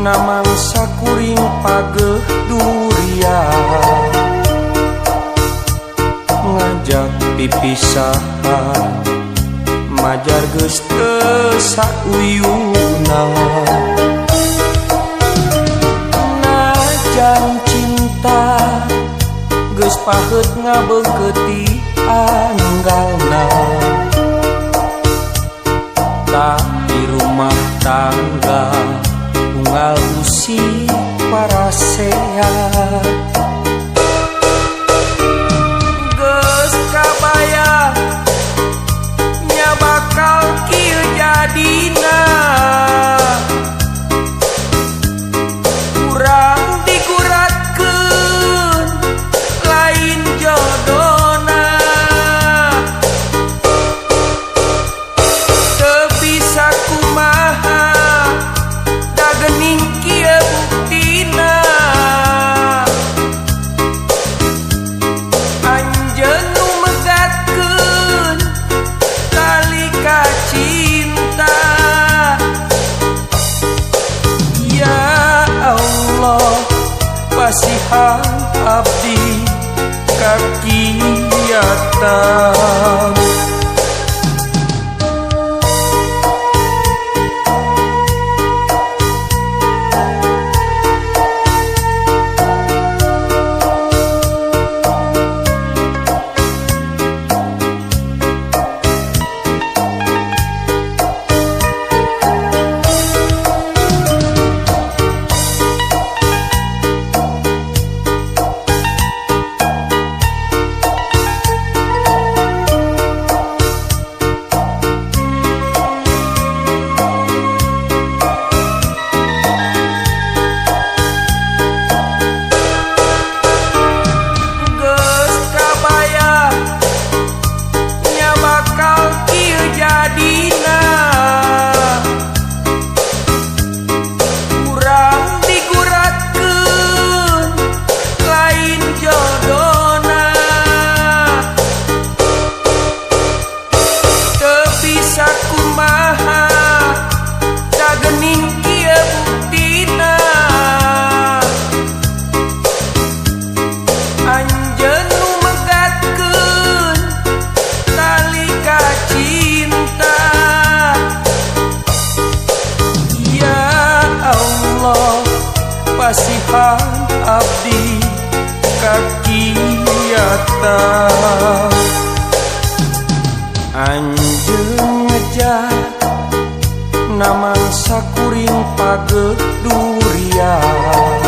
Namang sakuring pageh durian ngajak pipisahan majar geus teu sauyuna najan cinta geus paheut ngabeungkeut anggalna tapi rumah tangga unggal usi parasehat geus kabayang nya bakal kieu jadina urang diguratkeun lain jodona teu bisa kumaha da geuning kieu buktina anjeun nu megatkeun tali ka cinta ya Allah pasihan abdi ka kiatan pasihan abdi ka kiatan anjeun ngejak namang sakuring pageh durian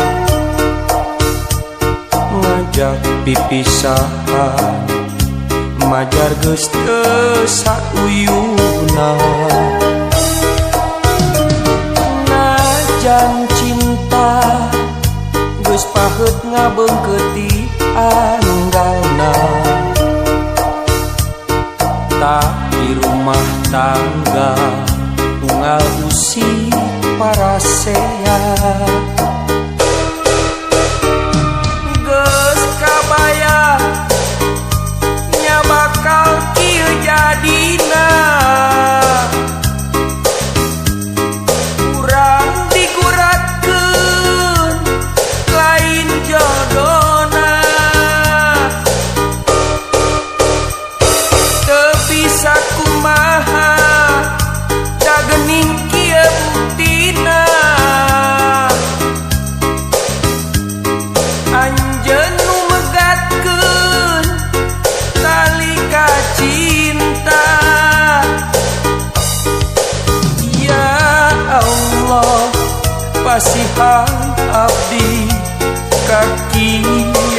ngajak pipisahan majar geus teu sauyuna najan cinta geus paheut ngabeungkeut anggalna tapi rumah tangga unggal usi parasehat geus kabayang nya bakal kieu jadina urang diguratkeun lain jodona teu bisa kumaha da geuning kieu buktina anjeun nu megatkeun tali ka cinta ya Allah pasihan abdi ka kiatan